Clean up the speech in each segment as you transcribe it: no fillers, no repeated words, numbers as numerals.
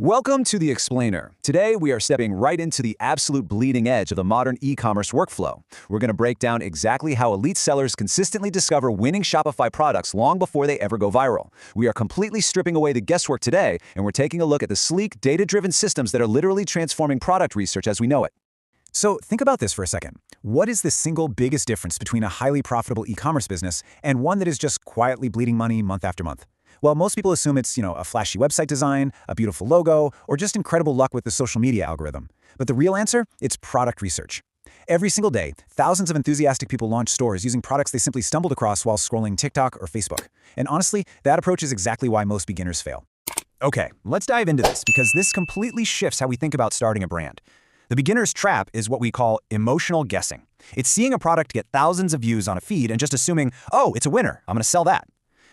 Welcome to The Explainer. Today, we are stepping right into the absolute bleeding edge of the modern e-commerce workflow. We're going to break down exactly how elite sellers consistently discover winning Shopify products long before they ever go viral. We are completely stripping away the guesswork today, and we're taking a look at the sleek, data-driven systems that are literally transforming product research as we know it. So think about this for a second. What is the single biggest difference between a highly profitable e-commerce business and one that is just quietly bleeding money month after month? Well, most people assume it's, a flashy website design, a beautiful logo, or just incredible luck with the social media algorithm. But the real answer? It's product research. Every single day, thousands of enthusiastic people launch stores using products they simply stumbled across while scrolling TikTok or Facebook. And honestly, that approach is exactly why most beginners fail. Okay, let's dive into this because this completely shifts how we think about starting a brand. The beginner's trap is what we call emotional guessing. It's seeing a product get thousands of views on a feed and just assuming, oh, it's a winner, I'm going to sell that.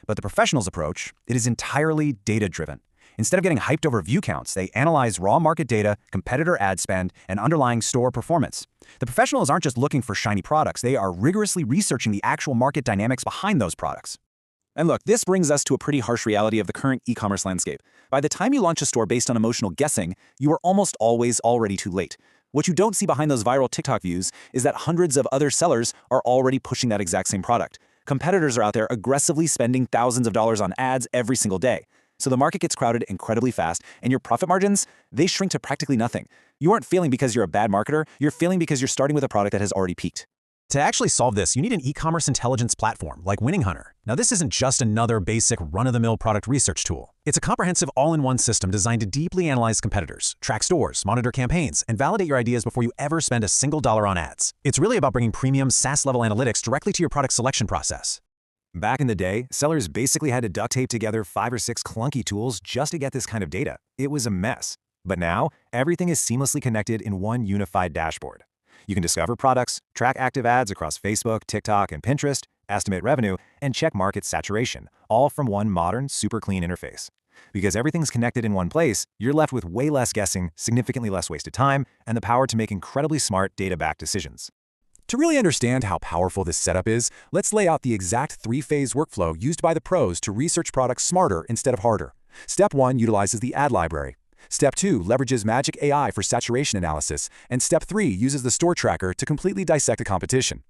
But the professional's approach, it is entirely data-driven. Instead of getting hyped over view counts, they analyze raw market data, competitor ad spend, and underlying store performance. The professionals aren't just looking for shiny products, they are rigorously researching the actual market dynamics behind those products. And look, this brings us to a pretty harsh reality of the current e-commerce landscape. By the time you launch a store based on emotional guessing, you are almost always already too late. What you don't see behind those viral TikTok views is that hundreds of other sellers are already pushing that exact same product. Competitors are out there aggressively spending thousands of dollars on ads every single day. So the market gets crowded incredibly fast, and your profit margins, they shrink to practically nothing. You aren't failing because you're a bad marketer, you're failing because you're starting with a product that has already peaked. To actually solve this, you need an e-commerce intelligence platform like WinningHunter. Now, this isn't just another basic run-of-the-mill product research tool. It's a comprehensive all-in-one system designed to deeply analyze competitors, track stores, monitor campaigns, and validate your ideas before you ever spend a single dollar on ads. It's really about bringing premium SaaS-level analytics directly to your product selection process. Back in the day, sellers basically had to duct tape together 5 or 6 clunky tools just to get this kind of data. It was a mess. But now, everything is seamlessly connected in one unified dashboard. You can discover products, track active ads across Facebook, TikTok, and Pinterest, estimate revenue, and check market saturation, all from one modern, super clean interface. Because everything's connected in one place, you're left with way less guessing, significantly less wasted time, and the power to make incredibly smart data-backed decisions. To really understand how powerful this setup is, let's lay out the exact 3-phase workflow used by the pros to research products smarter instead of harder. Step 1 utilizes the ad library. Step 2 leverages Magic AI for saturation analysis, and Step 3 uses the store tracker to completely dissect the competition.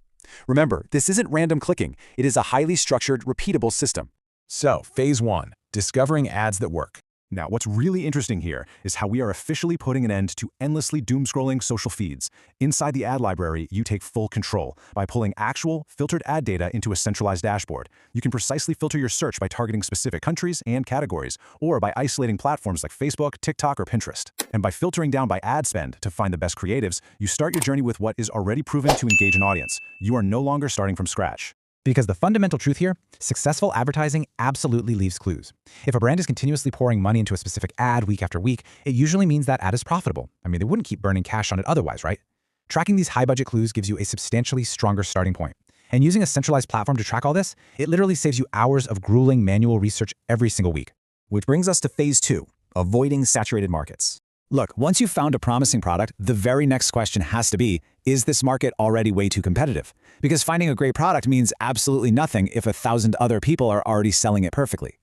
Remember, this isn't random clicking. It is a highly structured, repeatable system. So, Phase 1, discovering ads that work. Now, what's really interesting here is how we are officially putting an end to endlessly doom-scrolling social feeds. Inside the ad library, you take full control. By pulling actual, filtered ad data into a centralized dashboard, you can precisely filter your search by targeting specific countries and categories, or by isolating platforms like Facebook, TikTok, or Pinterest. And by filtering down by ad spend to find the best creatives, you start your journey with what is already proven to engage an audience. You are no longer starting from scratch. Because the fundamental truth here, successful advertising absolutely leaves clues. If a brand is continuously pouring money into a specific ad week after week, it usually means that ad is profitable. I mean, they wouldn't keep burning cash on it otherwise, right? Tracking these high-budget clues gives you a substantially stronger starting point. And using a centralized platform to track all this, it literally saves you hours of grueling manual research every single week. Which brings us to Phase 2, avoiding saturated markets. Look, once you've found a promising product, the very next question has to be, is this market already way too competitive? Because finding a great product means absolutely nothing if 1,000 other people are already selling it perfectly.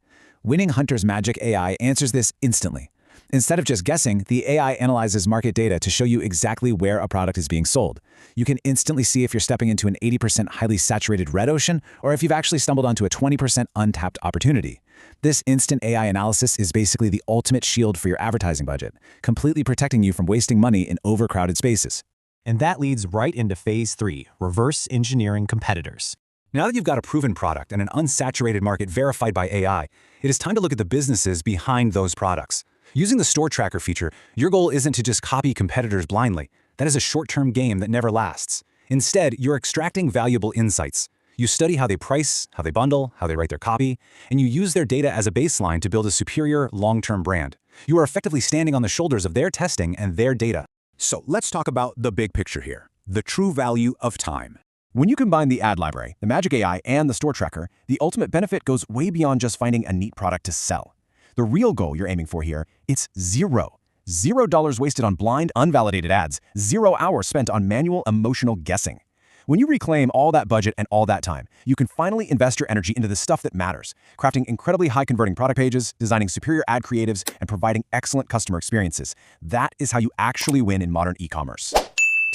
WinningHunter's Magic AI answers this instantly. Instead of just guessing, the AI analyzes market data to show you exactly where a product is being sold. You can instantly see if you're stepping into an 80% highly saturated red ocean or if you've actually stumbled onto a 20% untapped opportunity. This instant AI analysis is basically the ultimate shield for your advertising budget, completely protecting you from wasting money in overcrowded spaces. And that leads right into Phase 3, reverse engineering competitors. Now that you've got a proven product and an unsaturated market verified by AI, it is time to look at the businesses behind those products. Using the store tracker feature, your goal isn't to just copy competitors blindly. That is a short-term game that never lasts. Instead, you're extracting valuable insights. You study how they price, how they bundle, how they write their copy, and you use their data as a baseline to build a superior, long-term brand. You are effectively standing on the shoulders of their testing and their data. So let's talk about the big picture here, the true value of time. When you combine the ad library, the Magic AI, and the store tracker, the ultimate benefit goes way beyond just finding a neat product to sell. The real goal you're aiming for here, it's zero. $0 wasted on blind, unvalidated ads, 0 hours spent on manual, emotional guessing. When you reclaim all that budget and all that time, you can finally invest your energy into the stuff that matters, crafting incredibly high-converting product pages, designing superior ad creatives, and providing excellent customer experiences. That is how you actually win in modern e-commerce.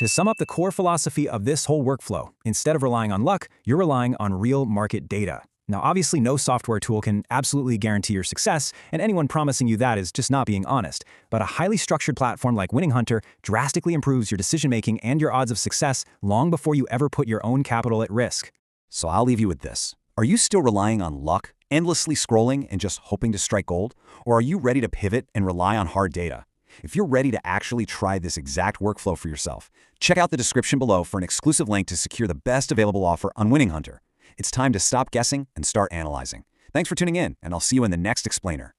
To sum up the core philosophy of this whole workflow, instead of relying on luck, you're relying on real market data. Now, obviously, no software tool can absolutely guarantee your success, and anyone promising you that is just not being honest. But a highly structured platform like WinningHunter drastically improves your decision-making and your odds of success long before you ever put your own capital at risk. So I'll leave you with this. Are you still relying on luck, endlessly scrolling and just hoping to strike gold? Or are you ready to pivot and rely on hard data? If you're ready to actually try this exact workflow for yourself, check out the description below for an exclusive link to secure the best available offer on WinningHunter. It's time to stop guessing and start analyzing. Thanks for tuning in, and I'll see you in the next explainer.